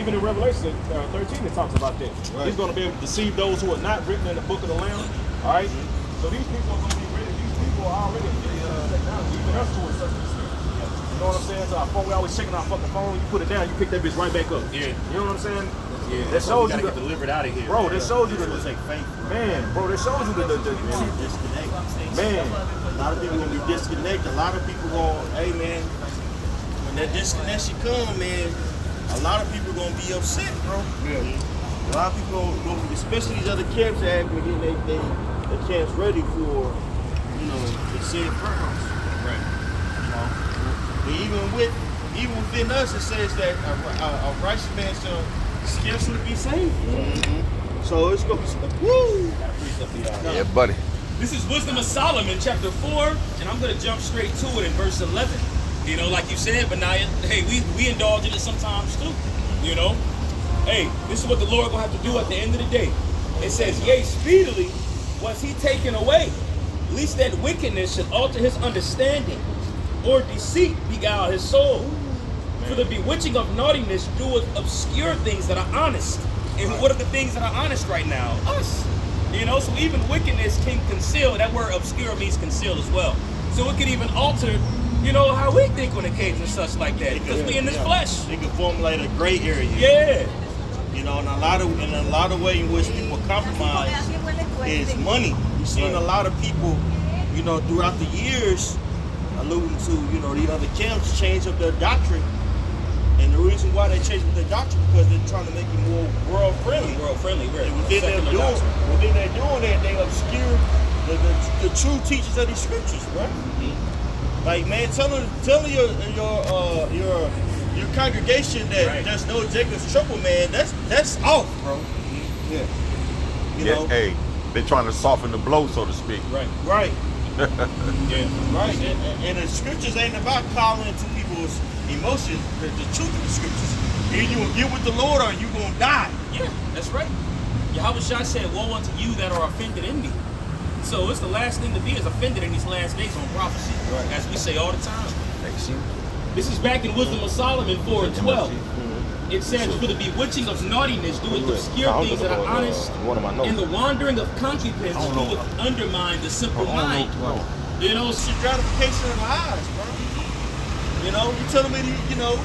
even in Revelation 13, it talks about that. Right. He's going to be able to deceive those who are not written in the book of the Lamb. All right. So these people are going to be ready. These people are already technology, even us to a certain extent. You know what I'm saying? So our phone, we always checking our fucking phone. You put it down, you pick that bitch right back up. Yeah. You know what I'm saying? Yeah. That shows you get delivered out of here, bro. That shows you the man, bro. That shows you the disconnect. Man, a lot of people gonna be disconnected. A lot of people gonna, hey man, when that disconnection come, man, a lot of people gonna be upset, bro. Yeah. A lot of people gonna be, especially these other camps that actually getting they camps ready for, you know, the said purpose. Right. You know, but even within us, it says that a righteous man shall scarcely be saved. Mm-hmm. So it's gonna be woo. Yeah, buddy. This is Wisdom of Solomon, chapter 4, and I'm going to jump straight to it in verse 11. You know, like you said, Benaiah, hey, we indulge in it sometimes too. You know, hey, this is what the Lord going to have to do at the end of the day. It says, yea, speedily was he taken away, lest that wickedness should alter his understanding, or deceit beguile his soul. For the bewitching of naughtiness doeth obscure things that are honest. And what are the things that are honest right now? Us. You know, so even wickedness can conceal. That word obscure means conceal as well. So it can even alter, you know, how we think on occasion and such like that. Because we in this flesh. It can formulate a gray area. Yeah. You know, in a lot of ways in which people compromise is money. We've seen a lot of people, you know, throughout the years, alluding to, you know, the other camps change up their doctrine. And the reason why they change their doctrine because they're trying to make it more world friendly. World friendly, right? And within they're doing that, they obscure the true teachings of these scriptures, right? Mm-hmm. Like, man, telling your congregation that there's no Jacob's trouble, man. That's off, bro. Mm-hmm. Yeah. You know. Hey, they're trying to soften the blow, so to speak. Right. Right. Yeah. Right. And the scriptures ain't about calling into people's emotions, the truth of the scriptures. Either you gonna get with the Lord or you gonna die. Yeah, that's right. Yahweh Shai said, woe unto you that are offended in me. So it's the last thing to be is offended in these last days on prophecy, as we say all the time. This is back in Wisdom of Solomon 4:12. It says, for the bewitching of naughtiness doeth obscure things that are honest, and the wandering of concubines doeth undermine the simple mind. You know, it's the gratification of the eyes, bro. You know, you telling me, you know,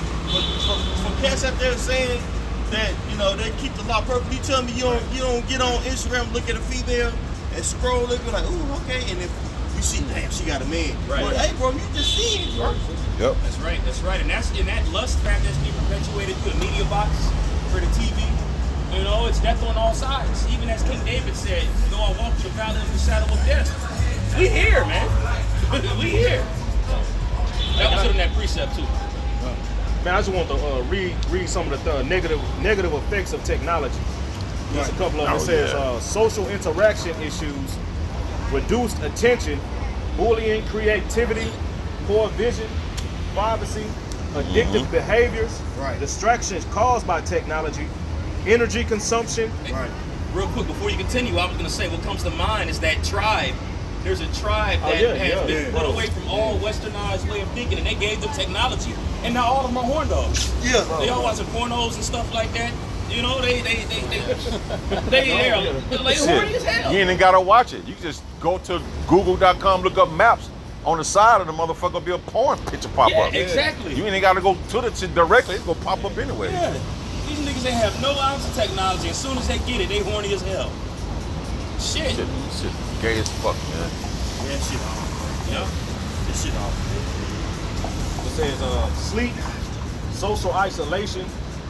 from cats out there saying that, you know, they keep the law perfect. You telling me you don't get on Instagram, look at a female and scroll it, be like, ooh, okay, and if you see, damn, she got a man. Right. Well, hey, bro, you just see it, bro. Yep. That's right. That's right. And that's in that lust fact that's being perpetuated through the media box, for the TV. You know, it's death on all sides. Even as King David said, though I walk through the valley of the shadow of death. We here, man. We here. That was in that precept too. Man, I just want to read some of the negative effects of technology. There's a couple of them. It says social interaction issues, reduced attention, bullying, creativity, poor vision, privacy, addictive behaviors, distractions caused by technology, energy consumption. Right. Real quick, before you continue, I was going to say what comes to mind is that tribe. There's a tribe that has been put away from all westernized way of thinking, and they gave them technology, and now all of them are horn dogs. Yeah, they all watching pornos and stuff like that. You know, they horny as hell. You ain't even gotta watch it. You just go to Google.com, look up maps. On the side of the motherfucker will be a porn picture pop up. Exactly. You ain't gotta go to the shit directly. It's gonna pop up anyway. Yeah. These niggas, they have no ounce of technology. As soon as they get it, they horny as hell. Shit gay as fuck, man. Yeah, shit off. Yeah. This shit off. It says sleep, social isolation,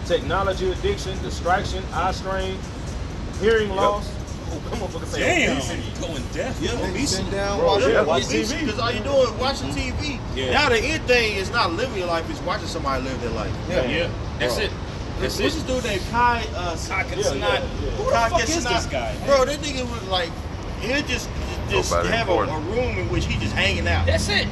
technology addiction, distraction, eye strain, hearing loss. Oh, come on, fucking say damn, going deaf. Yeah, sitting down, watching TV. Because all you doing watching TV. Yeah. Now the end thing is not living your life; it's watching somebody live their life. Yeah. That's it. What's this dude named Kai? Kai Cenat. Who the fuck is this guy? Bro, that nigga was like, he'll just have a room in which he just hanging out. That's it.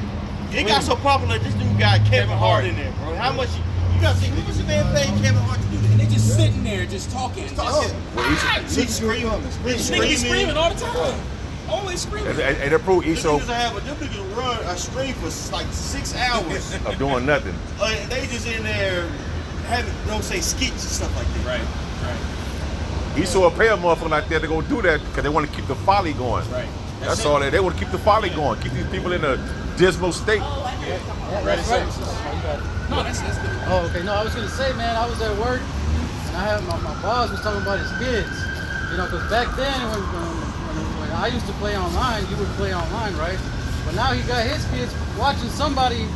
It got so popular. This dude got Kevin Hart in there, bro. How much? You got to see who's the man paying Kevin Hart to do that? And they just sitting there, just talking. He's screaming. He's screaming all the time. Always screaming. And they prove them niggas run a stream for like 6 hours of doing nothing. They just in there having, don't say skits and stuff like that. Right. Esau will pay a motherfucker like that to go do that because they want to keep the folly going. Right. That's all they want to keep the folly going. Keep these people in a dismal state. Yeah, that's right. No, that's good. Oh, okay. No, I was gonna say, man, I was at work and I had my boss was talking about his kids. You know, because back then when I used to play online, you would play online, right? But now he got his kids watching somebody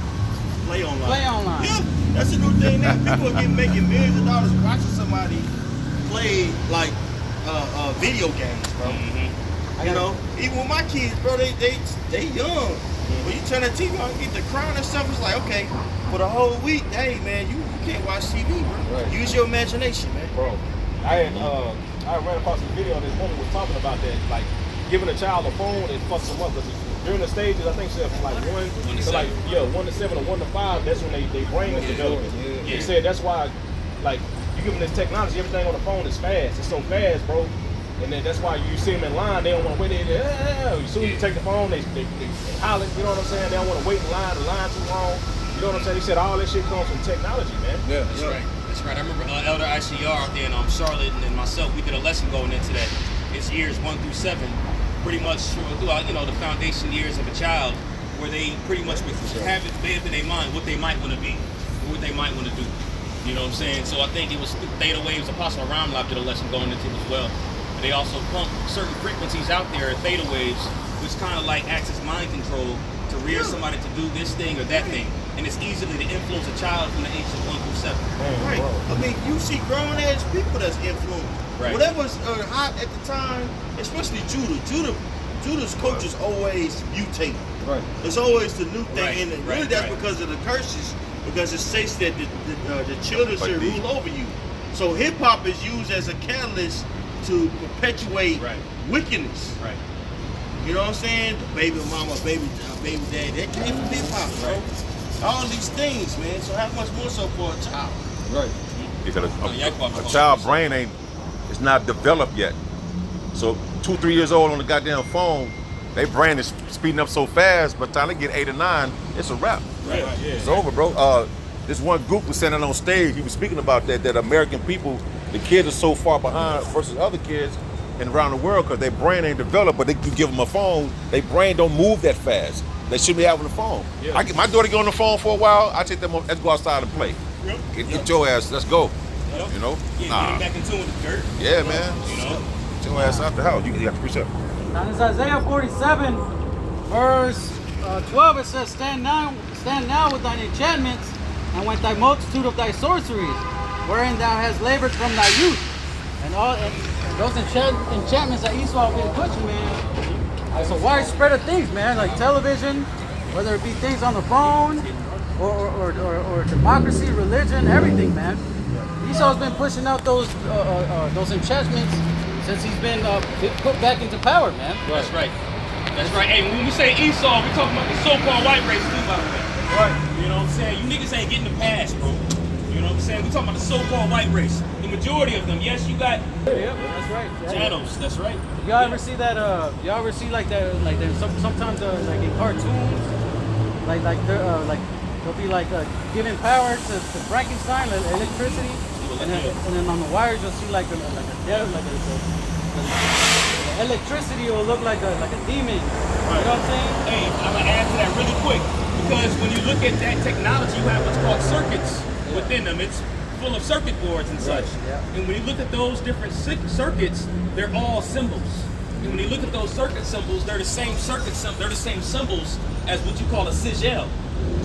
Play online. Yeah, that's a new thing now. People are making millions of dollars watching somebody play like video games, bro. You know, even with my kids, bro, they young. When you turn the TV on, get the crying and stuff, it's like, okay, for the whole week, hey man, you can't watch TV, bro. Right. Use your imagination, man. Bro, I ran across a video and this woman was talking about that, like giving a child a phone and fucks them up. Because during the stages, I think she said from like 1 to 7 or 1 to 5, that's when they brain is developing. Yeah. They said that's why, like, you give them this technology, everything on the phone is fast. It's so fast, bro. And then that's why you see them in line, they don't want to wait. As soon as you take the phone, they holler, you know what I'm saying? They don't want to wait in line, the line too long. You know what I'm saying? He said all this shit comes from technology, man. Yeah. That's right. That's right. I remember Elder ICR out there in Charlotte and myself, we did a lesson going into that. It's years 1 through 7, pretty much throughout, you know, the foundation years of a child, where they pretty much have it made up in their mind what they might want to be, or what they might want to do. You know what I'm saying? So I think it was Theta Waves, Apostle Ramlab did a lesson going into it as well. But they also pump certain frequencies out there, theta waves, which kind of like acts as mind control to rear somebody to do this thing or that thing. And it's easily to influence a child from the age of 1 through 7. Right. I mean, you see grown ass people that's influenced. Right. Whatever's hot at the time, especially Judah's coaches always mutate. Right. It's always the new thing, Right, and right, really that's right. because of the curses, because it states that the children Like should these. rule over you. So hip hop is used as a catalyst to perpetuate Right. wickedness. Right. You know what I'm saying? The baby mama, baby daddy, that came from hip hop, bro. All these things, man. So how much more so for a child? Right. Because Yakub a child brain it's not developed yet. So 2, 3 years old on the goddamn phone, their brain is speeding up so fast. By the time they get 8 or 9, it's a wrap. Right. Yeah. It's over, bro. This one group was standing on stage. He was speaking about that American people, the kids are so far behind versus other kids and around the world because their brain ain't developed. But they can give them a phone. Their brain don't move that fast. They should be having a phone. Yeah. I get my daughter get on the phone for a while. I take them. Let's go outside and play. Get your ass. Let's go. Yep. You know. Yeah, getting back in tune with the dirt. Yeah, man. You know? Get your ass out the house. You got to preach up. Now it's Isaiah 47, verse 12. It says, Stand now with thine enchantments, and with thy multitude of thy sorceries, wherein thou hast labored from thy youth. And those enchantments that Esau been pushing, man, it's a wide spread of things, man, like television, whether it be things on the phone, or democracy, religion, everything, man. Esau's been pushing out those enchantments since he's been put back into power, man. That's right. That's right. Hey, when we say Esau, we're talking about the so-called white race too, by the way. Right. You know what I'm saying? You niggas ain't getting the pass, bro. You know what I'm saying? We're talking about the so-called white race. The majority of them, yes, you got Yeah, that's right. Yeah. channels. That's right. Y'all ever see that? Y'all ever see like that? Like there's sometimes like in cartoons, like they'll be like giving power to Frankenstein, like electricity, and then on the wires you'll see like the electricity will look like a demon. You know what I'm saying? Hey, I'm gonna add to that really quick because when you look at that technology, you have what's called circuits within them. It's full of circuit boards and such. Yeah. And when you look at those different circuits, they're all symbols. And when you look at those circuit symbols, they're the same they're the same symbols as what you call a sigil.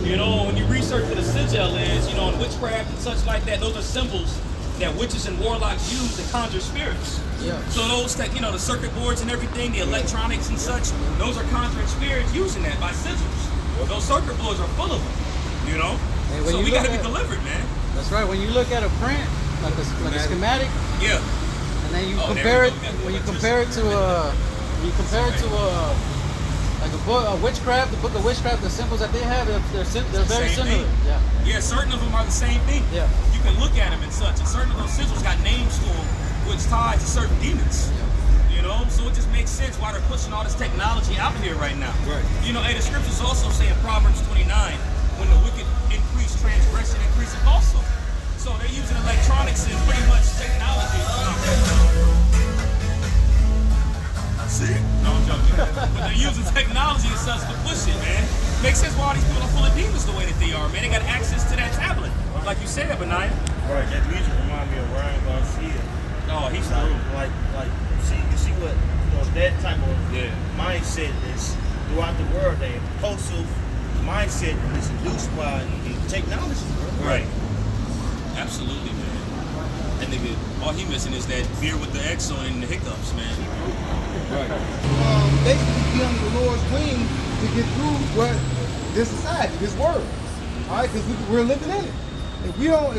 You know, when you research what a sigil is, you know, in witchcraft and such like that, those are symbols that witches and warlocks use to conjure spirits. Yeah. So those, you know, the circuit boards and everything, the electronics and such, those are conjuring spirits using that by sigils. Those circuit boards are full of them, you know? Hey, when So you we look gotta be at- delivered, man. That's right. When you look at a print, like a schematic, Yeah. and then you Oh, there compare we it, go. We got when you electricity. compare it to like a book of witchcraft, the book of witchcraft, the symbols that they have, they're very Same similar. thing. Yeah. Yeah, certain of them are the same thing. Yeah. You can look at them and such, and certain of those sigils got names to them, which tied to certain demons. You know, so it just makes sense why they're pushing all this technology out here right now. Right. You know, hey, the scriptures also say in Proverbs 29, when the wicked increase, transgression increases also. So they're using electronics and pretty much technology. No, I'm joking. But they're using technology and such to push it, man. Makes sense why all these people are full of demons the way that they are, man. They got access to that tablet, like you said, Benaiah. Right, that music remind me of Ryan Garcia. Oh, he's through. Like, you see what, that type of mindset is throughout the world. The impulsive mindset is induced by technology, bro. Right. Absolutely, man. That nigga, all he missing is that beer with the X on it and the hiccups, man. Right. Basically be under the Lord's wing to get through what this society, this world. All right, because we're living in it. If you don't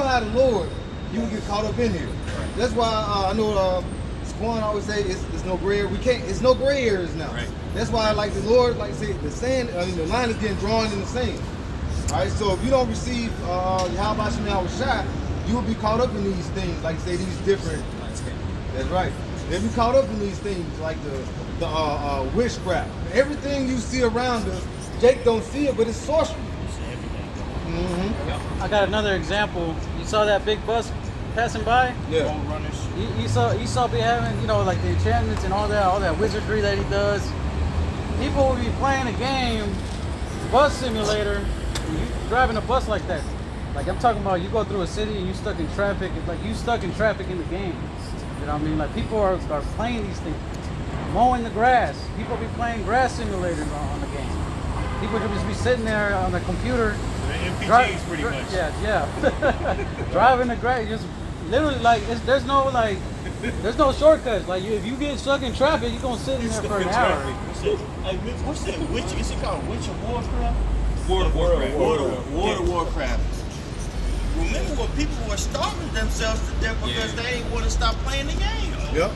have the Lord, you will get caught up in here. That's why I know Squan always say it's no gray area. It's no gray areas now. Right. That's why, like the Lord, like say the sand, the line is getting drawn in the sand. All right, so if you don't receive how about you now shot, you will be caught up in these things, like say these different. That's right. They'll be caught up in these things like the witchcraft. Everything you see around us, Jake don't see it, but it's sorcery. I got another example. You saw that big bus passing by? Yeah. You saw me having, like the enchantments and all that wizardry that he does. People will be playing a game, bus simulator, and you driving a bus like that. Like I'm talking about, you go through a city and you stuck in traffic. It's like you stuck in traffic in the game. You know what I mean? Like people are playing these things, mowing the grass. People be playing grass simulators on the game. People could just be sitting there on the computer. MPGs pretty much. Yeah. Driving the grass, just literally like there's no shortcuts. Like if you get stuck in traffic, you're gonna sit in there for an hour. What's that? Is it called Witch of Warcraft? World of Warcraft. Remember when people were starving themselves to death because they ain't want to stop playing the game? Yep.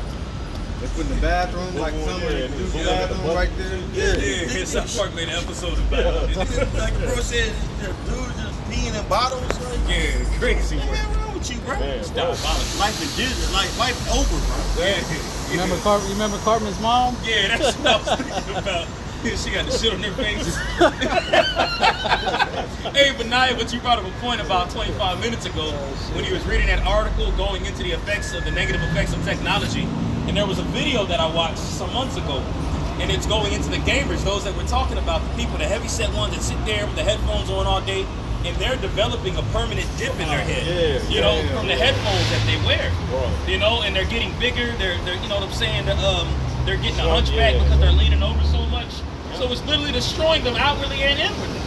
They put in the bathroom, like somewhere, the bathroom right there. Yeah, South Park made an episode about it. Like the bro said, the dude just peeing in bottles. Like, Yeah, crazy, what the bro. hell wrong with you, bro? Stop violence. Life is digital. Like life over, bro. Yeah. You remember Cartman's mom? Yeah, that's what I was thinking about. She got the shit on her face. Hey, Benaiah, but you brought up a point about 25 minutes ago when he was reading that article going into the negative effects of technology. And there was a video that I watched some months ago. And it's going into the gamers, those that we're talking about, the people, the heavy-set ones that sit there with the headphones on all day, and they're developing a permanent dip in their head. From the headphones that they wear. And they're getting bigger. They're you know what I'm saying? They're getting a hunchback because they're leaning over so much. So it's literally destroying them outwardly and inwardly.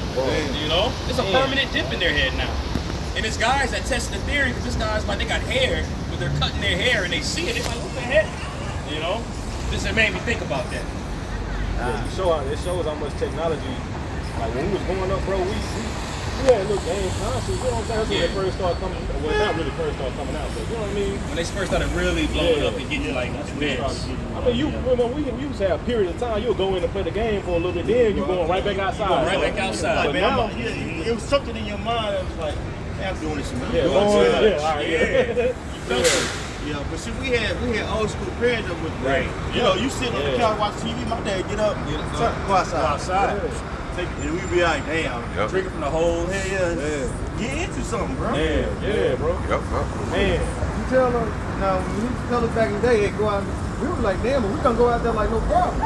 It's a permanent dip in their head now. And it's guys that test the theory because this guy's like, they got hair, but they're cutting their hair and they see it. They're like, what the heck? This made me think about that. It shows how much technology. Like when we was growing up, bro, we had little games consoles. You know what I'm saying? That's when they first started coming. Well, not really first started coming out, but you know what I mean. When they first started really blowing up and getting like advanced. I mean, we used to have a period of time. You'll go in and play the game for a little bit, then you going right back outside. Right back outside. But Man, now, it was something in your mind that was like, man, I'm doing this. Yeah, but see, we had old school parents that was you sitting on the couch watching TV. My dad get up, go outside. And we be like, damn, drinking from the hole. Get into something, bro. Yeah, bro. Yep. You Man, tell them now when you tell us back in the day, they go out. We were like, damn, but we gonna go out there like no problem.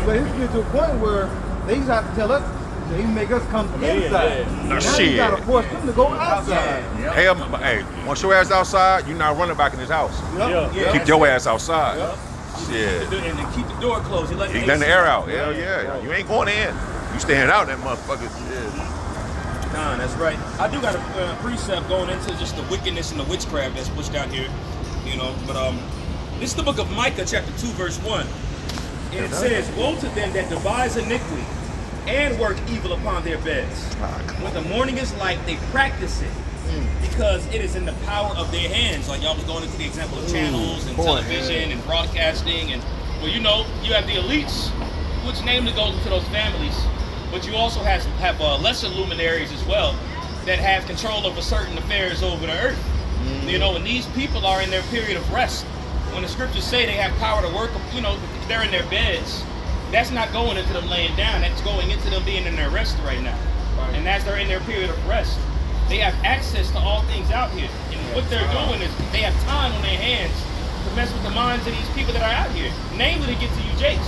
But it's get to a point where they used to have to tell us. They make us come inside. Now shit. you gotta force them to go outside. Hey, once your ass outside, you're not running back in his house. Keep your ass outside. Shit. And then keep the door closed. He Keep letting the air out. Hell yeah. You ain't going in. You staying out that motherfucker. Nah, that's right. I do got a precept going into just the wickedness and the witchcraft that's pushed out here, But this is the book of Micah, chapter 2, verse 1, and it says, "Woe to them that devise iniquity and work evil upon their beds. When the morning is light, they practice it, because it is in the power of their hands." Like y'all was going into the example of channels and television and broadcasting, and you have the elites, which namely goes into those families. But you also have lesser luminaries as well that have control over certain affairs over the earth. And these people are in their period of rest. When the scriptures say they have power to work, they're in their beds. That's not going into them laying down. That's going into them being in their rest right now. And as they're in their period of rest, they have access to all things out here. And what they're doing is they have time on their hands to mess with the minds of these people that are out here. Namely, to get to you Jakes,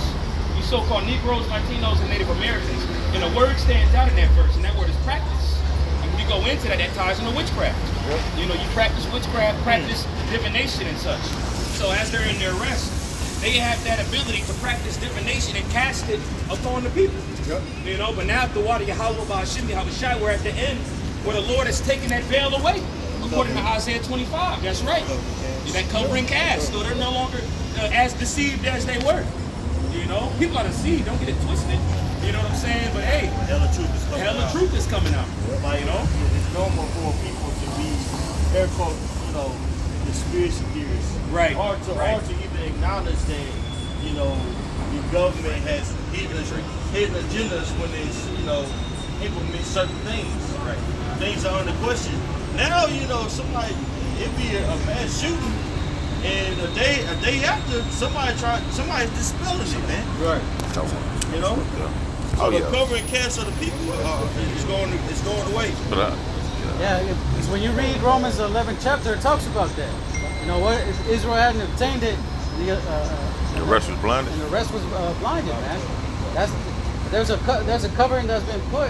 you so-called Negroes, Latinos, and Native Americans. And a word stands out in that verse, and that word is practice. And when you go into that, that ties into witchcraft. You know, you practice witchcraft, practice divination and such. So as they're in their rest, they have that ability to practice divination and cast it upon the people. You know, but now the water Yahweh Ba'ashim Yahushai, we're at the end where the Lord has taken that veil away, according to Isaiah 25. That's right. That covering cast. So they're no longer as deceived as they were. You know, people are deceived. Don't get it twisted. You know what I'm saying? But hey, Hell of truth is coming hell of out. truth is coming out. Like, You know? it's normal for people to be air quote, conspiracy theorists. Right, Or to even acknowledge that, the government has hidden agendas when it's, implement certain things. Right. Things are under question. Now, somebody, it'd be a mass shooting, and a day after, somebody's dispelling it, man. Right. You know? Oh, So the yeah. covering cast of the people is going away. But Yeah, it's when you read Romans 11th chapter, it talks about that. You know what? Israel hadn't obtained it, the rest was blinded. and the rest was blinded, man. There's a covering that's been put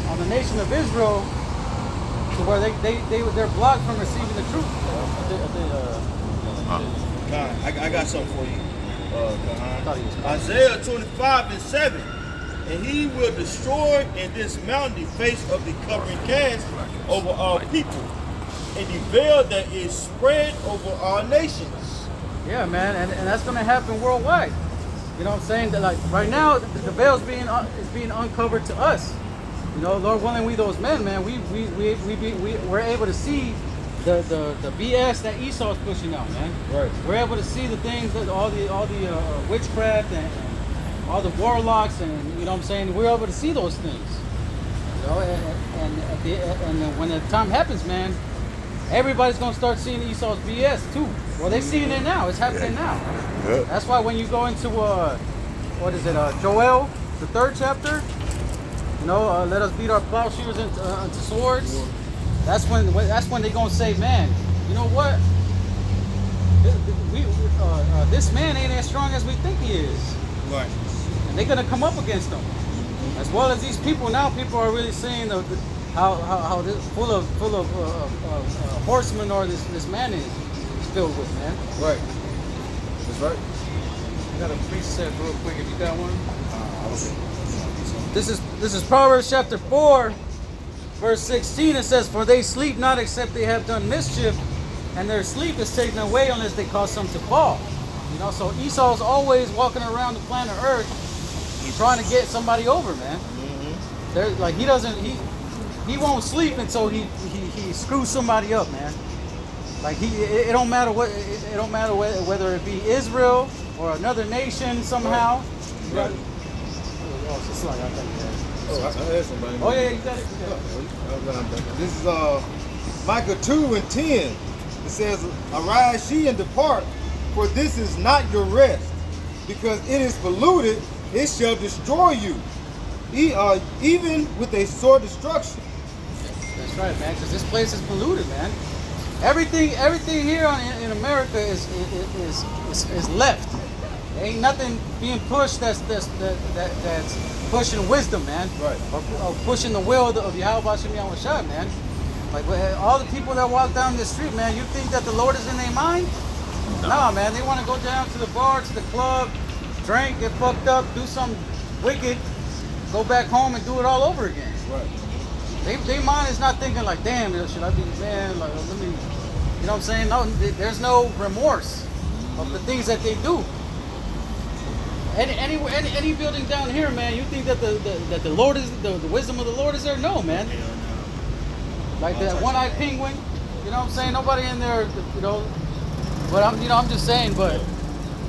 on the nation of Israel to where they're blocked from receiving the truth. I got something for you. I thought he was coming. Isaiah 25:7. And he will destroy and dismount the face of the covering cast over all people, and the veil that is spread over all nations. Yeah, man, and that's gonna happen worldwide. You know what I'm saying? That, like right now, the veil's being uncovered to us. You know, Lord willing, we those men, man, we're able to see the BS that Esau's pushing out, man. Right. We're able to see the things that all the witchcraft and all the warlocks, and you know what I'm saying. We're able to see those things. You know, and when the time happens, man, everybody's gonna start seeing Esau's BS too. Well, they're seeing it now. It's happening now. Yeah. That's why when you go into what is it, Joel, the 3rd chapter, you know, let us beat our plowshares into swords. That's when they're gonna say, man, you know what? This man ain't as strong as we think he is. Right. And they're gonna come up against them, as well as these people. Now people are really seeing how this full of horsemen or this man is filled with, man. Right. That's right. I got a precept real quick if you got one. This is Proverbs chapter 4, verse 16. It says, "For they sleep not except they have done mischief, and their sleep is taken away unless they cause some to fall." You know, so Esau's always walking around the planet Earth, trying to get somebody over, man. There's like he won't sleep until he screws somebody up, man. Like it don't matter whether it be Israel or another nation somehow. Right. Oh, it's like I thought you had. I had somebody. Oh yeah, you got it. This is Micah 2:10. It says, "Arise ye and depart, for this is not your rest, because it is polluted, it shall destroy you, even with a sore destruction." That's right, man. Because this place is polluted, man. Everything here in America is left. There ain't nothing being pushed that's pushing wisdom, man. Right. Or pushing the will of Yahweh Ba'ashim Yahushai, man. Like all the people that walk down the street, man, you think that the Lord is in their mind? Nah, man. They want to go down to the bar, to the club, drink, get fucked up, do something wicked, go back home and do it all over again. Right. Their mind is not thinking like, damn, should I be, man, like, let me, you know what I'm saying? No, there's no remorse of the things that they do. Any building down here, man, you think that the Lord is, the wisdom of the Lord is there? No, man. Like that one-eyed penguin, you know what I'm saying? Nobody in there, you know, but I'm just saying, but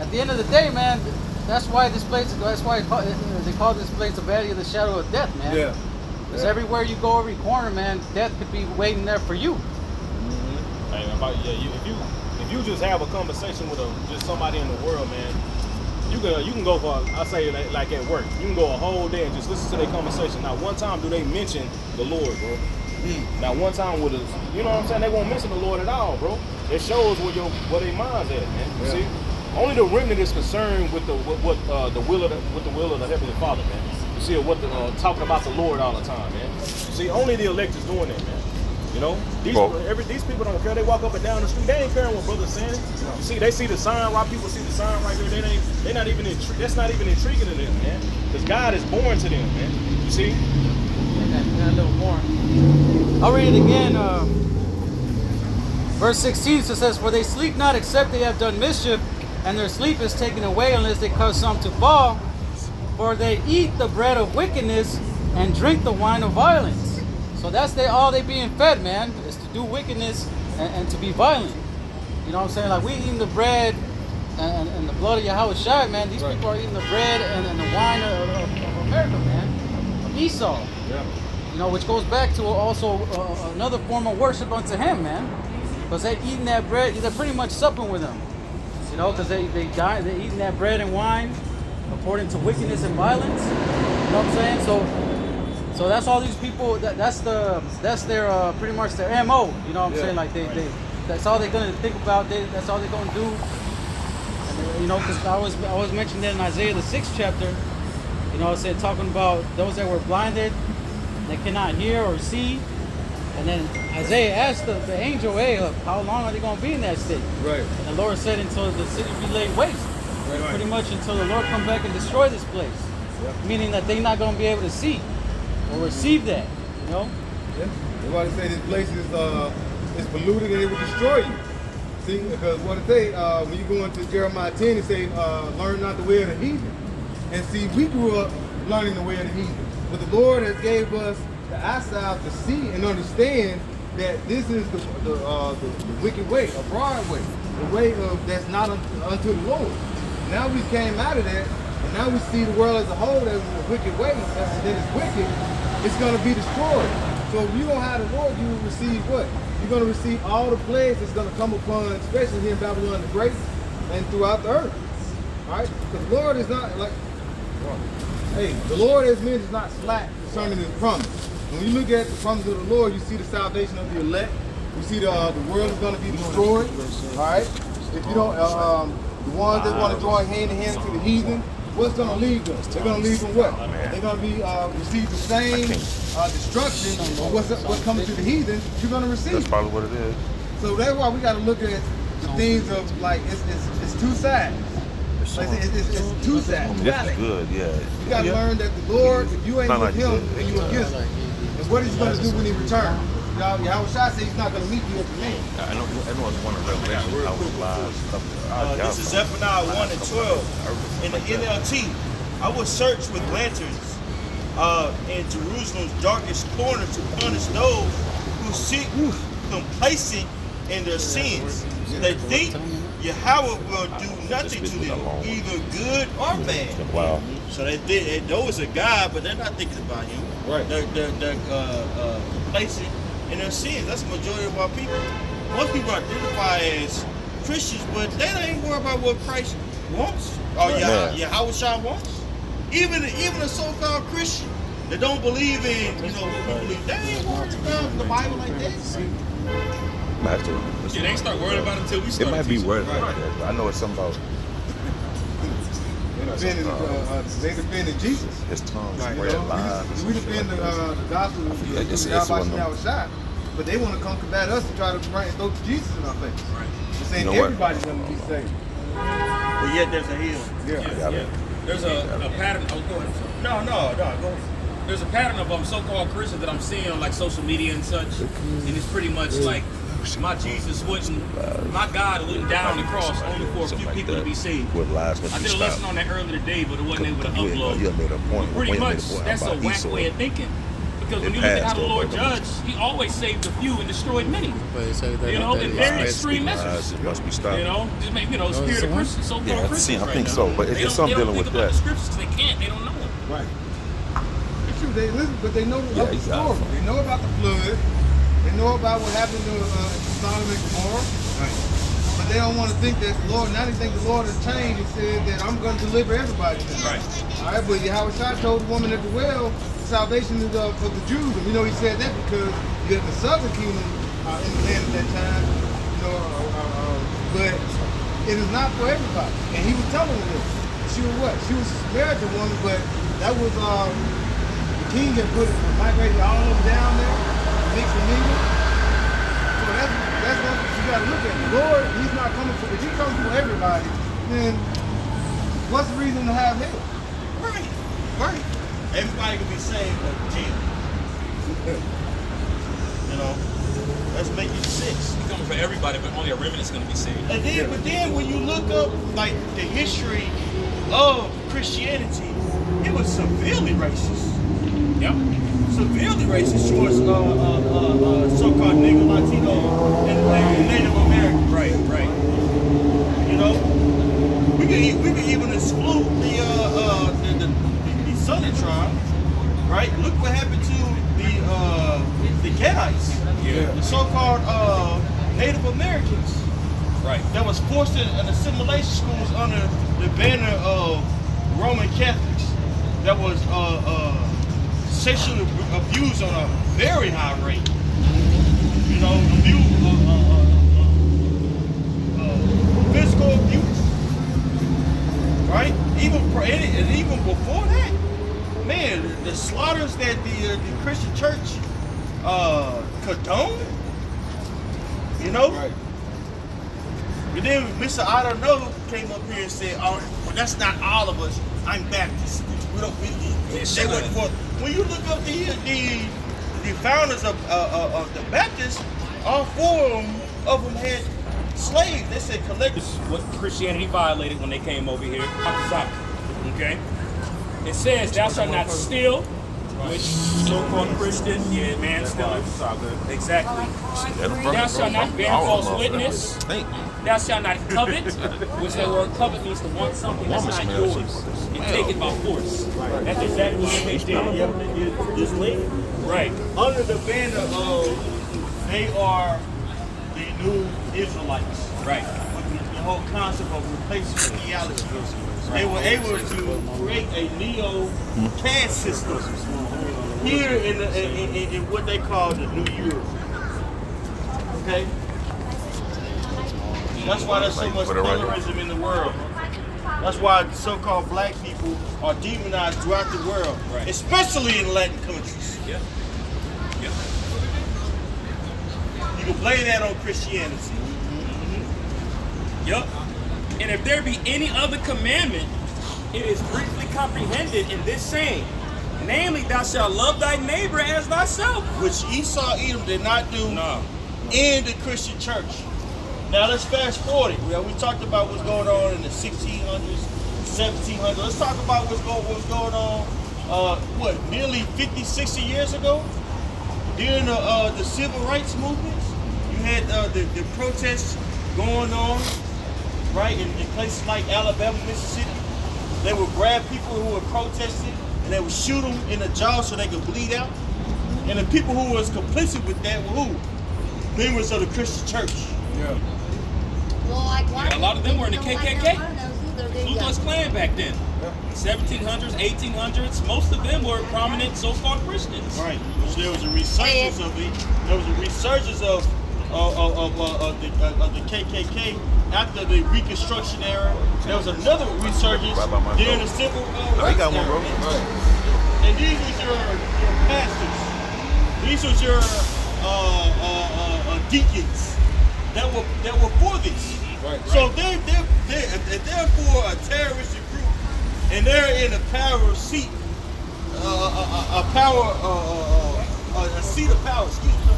at the end of the day, man, that's why they call this place the Valley of the Shadow of Death, man. Yeah. Because everywhere you go, every corner, man, death could be waiting there for you. Hey, if you just have a conversation with just somebody in the world, man, you can go for, I say like at work, you can go a whole day and just listen to their conversation. Not one time do they mention the Lord, bro. Now, one time with us, you know what I'm saying? They won't mention the Lord at all, bro. It shows where their minds at, man. You see, only the remnant is concerned with the will of the Heavenly Father, man. You see, talking about the Lord all the time, man. You see, only the elect is doing that, man. You know, these people don't care. They walk up and down the street. They ain't caring what brother's saying. You see, they see the sign. Why people see the sign right here? They're not even. That's not even intriguing to them, man. Because God is born to them, man. You see. A little more. I'll read it again. Verse 16 says, "For they sleep not except they have done mischief, and their sleep is taken away unless they cause some to fall. For they eat the bread of wickedness and drink the wine of violence." So that's all they being fed, man, is to do wickedness and to be violent. You know what I'm saying? Like, we eating the bread and the blood of Yahweh Shai, man. These people are eating the bread and the wine of America, man. Of Esau. Yeah. You know, which goes back to also another form of worship unto him, man. Because they eating that bread, they're pretty much supping with him. You know, because they're eating that bread and wine according to wickedness and violence. You know what I'm saying? So that's all these people. That's their pretty much their MO. You know what I'm saying? Like that's all they're gonna think about. That's all they're gonna do. And, you know, because I was mentioned that in Isaiah the 6th chapter. You know, it said talking about those that were blinded, they cannot hear or see. And then Isaiah asked the angel, "Hey, how long are they gonna be in that state?" Right. And the Lord said, "Until the city be laid waste." Right. Pretty much until the Lord come back and destroy this place. Yep. Meaning that they're not gonna be able to see or receive that, you know? Yeah. That's why they say this place is polluted and it will destroy you. See, because what it say, when you go into Jeremiah 10, it say, learn not the way of the heathen. And see, we grew up learning the way of the heathen. But the Lord has gave us the eyesight to see and understand that this is the wicked way, a broad way, the way of that's not unto the Lord. Now we came out of that, and now we see the world as a whole as a wicked way, that is wicked. It's going to be destroyed. So if you don't have the Lord, you will receive what? You're going to receive all the plagues that's going to come upon, especially here in Babylon the Great and throughout the earth. All right? Because the Lord is not like, hey, the Lord as men is not slack concerning his promise. When you look at the promise of the Lord, you see the salvation of the elect. You see the world is going to be destroyed. All right? If you don't, the ones that want to join hand in hand to the heathen, what's going to lead them? They're going to lead them what? They're going to be receive the same destruction of what's coming to the heathen. You're going to receive. That's probably what it is. So that's why we got to look at the things of like it's two sides. Like it's two sides. This is good, yeah. You got to learn that the Lord, if you ain't with him, then you against him. And what he's going to do when he returns? Yahweh Shai said he's not going to meet you at the name. I know it's one of Revelation. I was live. This is Zephaniah 1 and 12. In the NLT, I will search with lanterns in Jerusalem's darkest corner to punish those who sit complacent in their sins. They think Yahweh will do nothing to them, either good or bad. Wow. So they know it's a God, but they're not thinking about him. Right. They're complacent in their sins. That's the majority of our people. Most people identify as Christians, but they don't even worry about what Christ wants or Yahweh Shai wants. Even a so-called Christian that don't believe in, they ain't worried about the Bible like that. Yeah, they ain't start worrying about it until we start. It might be worth it. I know it's something about They defended Jesus. his tongue Right, spread lies. we defend the gospel of It's Yahweh Shai, but they want to come combat us and try to throw Jesus in our face. They're saying everybody's going to be saved. But yet there's a hill. Yeah. There's a pattern. Oh, go ahead. No, go ahead. There's a pattern of so-called Christians that I'm seeing on like social media and such, and it's pretty much like my God wouldn't die on the cross only for a few people to be saved. With lies, I did a lesson on that earlier today, but it wasn't able to upload. You made a point. Pretty much, that's a whack way of thinking. Because when you look at how the Lord judged, he always saved a few and destroyed many. You know, in very extreme measures. It must be stopped. You know, just make, spirit of Christians, so-called Christians. I think so, but it's something dealing with that. The scriptures, they can't, they don't know it. Right. It's true. They listen, but they know about the story. They know about the flood. They know about what happened to Sodom and Gomorrah. Right. But they don't want to think that the Lord. Now they think the Lord has changed and said that I'm going to deliver everybody. Right. All right. But Yahweh Shai told the woman at the well, salvation is for the Jews. And we know he said that because You had the southern kingdom in the land at that time, you know, but it is not for everybody. And he was telling her this. She was what? She was a Samaritan woman, but that was the king had put it migrated all over down there, mixed and mingled. So that's what you gotta look at. The Lord, he's not coming for, if he comes for everybody, then what's the reason to have him? Right. Everybody can be saved but jail. You know, let's make it 6. He's coming for everybody, but only a remnant is going to be saved. And then, but then when you look up like the history of Christianity, it was severely racist. Yep. Severely racist towards so-called Negro, Latino, and Native Americans. Right. You know, we can even exclude the Southern tribe, right? Look what happened to the Kenites, the so-called Native Americans, Right. that was forced in assimilation schools under the banner of Roman Catholics, that was sexually abused on a very high rate. You know, physical abuse, right? Even before that, man, the slaughters that the Christian church condoned, you know. Right. And then Mr. I don't know came up here and said, "Oh, well, that's not all of us. I'm Baptist. We don't." They went for. When you look up the founders of the Baptists, all 4 of them had slaves. They said collective. What Christianity violated when they came over here. Okay? It says, thou shalt not steal, which so-called Christian, manslaughter. Exactly. Thou shalt not bear false witness. Thou shalt not covet, which that word covet means to want something that's not yours. You take it by force. That's exactly what they did. This lady, Right. under the banner of they are the new Israelites. Right. The whole concept of replacement theology. They were able to create a neo-caste system here in what they call the New Europe. Okay? That's why there's so much colorism in the world. That's why so-called black people are demonized throughout the world, especially in Latin countries. Yeah. You can blame that on Christianity. Yup. And if there be any other commandment, it is briefly comprehended in this saying, namely, thou shalt love thy neighbor as thyself. Which Esau Edom did not do No. in the Christian church. Now let's fast forward it. We talked about what's going on in the 1600s, 1700s. Let's talk about what's going on, nearly 50, 60 years ago? During the civil rights movement, you had the protests going on, right, in places like Alabama, Mississippi. They would grab people who were protesting and they would shoot them in the jaw so they could bleed out. And the people who was complicit with that were who? Members of the Christian church. Yeah. Well, like, why Yeah, a lot of them were in the KKK. KKK. Ku Klux Klan back then. 1700s, 1800s, most of them were prominent so-called Christians. Right. So there was a resurgence of it. There was a resurgence of the KKK after the Reconstruction era. There was another resurgence during the Civil Rights got one, era. bro. And these was your pastors. These was your deacons that were for this. Right. So if they're for a terroristic group and they're in a power seat, a seat of power. Excuse me.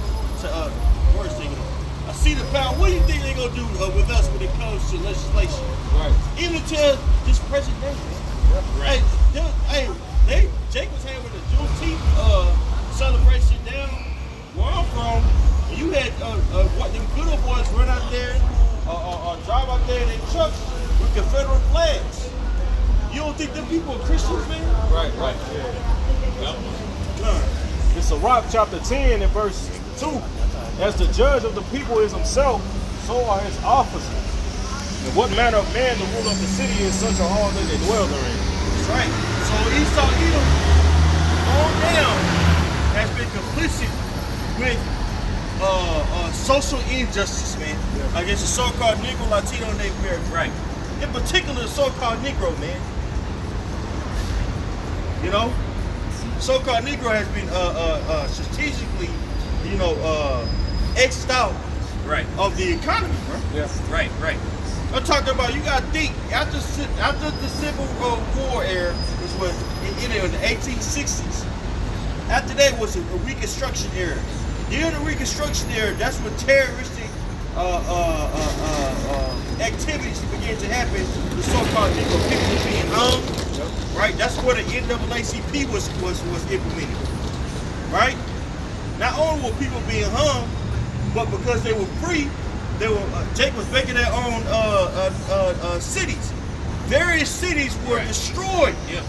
Words taken off. A seat of power. What do you think they're gonna do with us when it comes to legislation? Right. Even to this present day. Right. Hey, Jake was having a Juneteenth celebration down where I'm from. And you had what them good old boys run out there or drive out there in their trucks with Confederate flags. You don't think them people are Christians, man? Right. It's Sirach chapter 10 and verse 2. As the judge of the people is himself, so are his officers. And what manner of man the ruler of the city is, such are all that they dwell therein. That's right. So Esau Edom on down has been complicit with social injustice, man, against the so-called Negro, Latino, and Native American. Right. In particular, the so-called Negro, man. You know, so-called Negro has been strategically, X'd out Right. of the economy, bro. Right. Right. I'm talking about, you got to think, after the Civil War era, which was in the 1860s, after that was a Reconstruction era. During the Reconstruction era, that's when terroristic activities began to happen. The so-called Negro people were being hung, right? That's where the NAACP was implemented, right? Not only were people being hung, but because they were free, they were Jake was making their own cities. Various cities were destroyed. Yeah.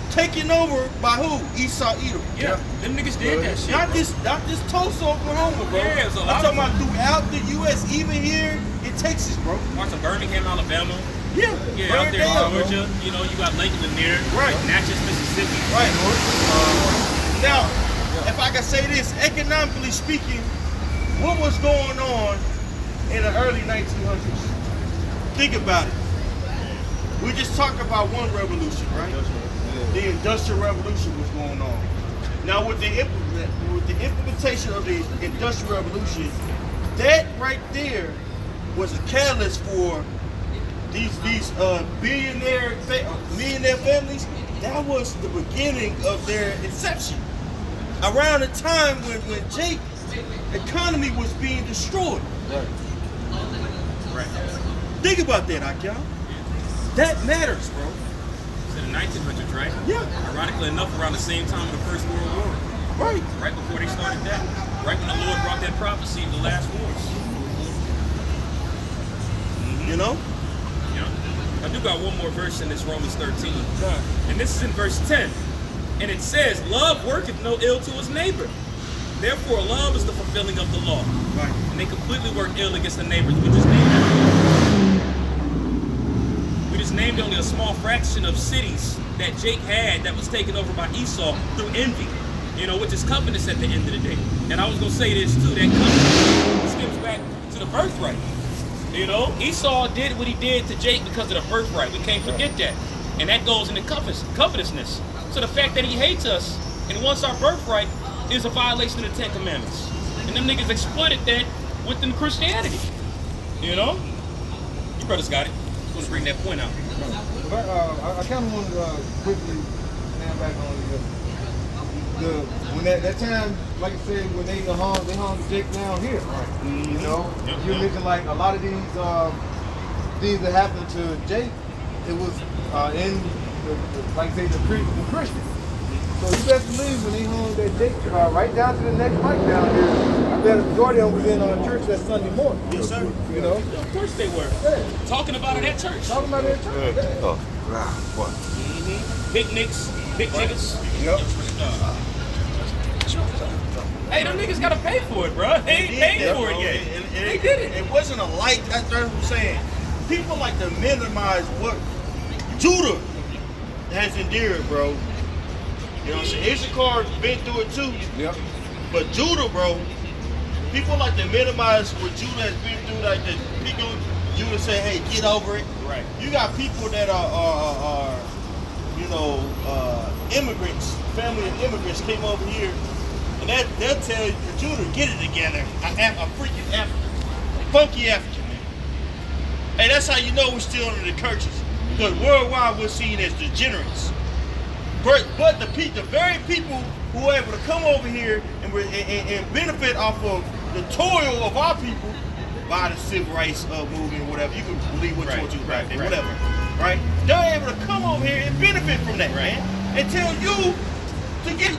Taken over by who? Esau Edom. Yeah. Them niggas did that shit. Not just Tulsa, Oklahoma, bro. Yeah, it was a lot I'm talking of about throughout the U.S., even here in Texas, bro. Parts of Birmingham, Alabama. Yeah, Yeah, burn out there down, in bro. Georgia. You know, you got Lake Lanier. Right. Natchez, Mississippi. Right. Now, if I can say this, economically speaking, what was going on in the early 1900s? Think about it. We just talked about one revolution, right? The Industrial Revolution was going on. Now, with the implementation of the Industrial Revolution, that right there was a catalyst for these millionaire families. That was the beginning of their inception. Around the time when Jake economy was being destroyed. Right. Think about that, Akyal. That matters, bro. It's in the 1900s, right? Yeah. Ironically enough, around the same time of the First World War. Right. Right before they started that. Right when the Lord brought that prophecy of the last wars. You know? Yeah. I do got one more verse in this Romans 13. And this is in verse 10. And it says, love worketh no ill to his neighbor. Therefore, love is the fulfilling of the law. Right. And they completely work ill against the neighbors. We just named only a small fraction of cities that Jake had that was taken over by Esau through envy, which is covetous at the end of the day. And I was going to say this too, that covetous stems back to the birthright. Esau did what he did to Jake because of the birthright. We can't forget that. And that goes into covetousness. So the fact that he hates us and wants our birthright is a violation of the Ten Commandments. And them niggas exploited that within Christianity. You brothers got it. Just want to bring that point out. But I kind of want to quickly stand back on when that time, like I said, when they hung Jake down here. Yep. You mentioned like a lot of these things that happened to Jake. It was in like I say the Christians. So you best believe when they hung that Jake right down to the next mic down here, I bet the majority of them was in church that Sunday morning. Yes, sir. Of course they were. Yeah. Talking about it at church. Talking about that church. Yeah. Oh, what? Picnics, big niggas. Yep. Hey, them niggas gotta pay for it, bro. They ain't paid for it yet. They did it. It wasn't a light. That's what I'm saying. People like to minimize what Judah has endured, bro. You know what I'm saying? Issachar been through it too. Yep. But Judah, bro, people like to minimize what Judah has been through. Like the people, Judah say, "Hey, get over it." Right. You got people that are immigrants, family of immigrants came over here, and they'll tell you, Judah, get it together. A freaking African, a funky African, man. Hey, that's how you know we're still under the curses. Because worldwide we're seen as degenerates. But the very people who are able to come over here and benefit off of the toil of our people by the civil rights movement or whatever, you can believe what you want to, right? Whatever, right? They're able to come over here and benefit from that, man, and tell you to get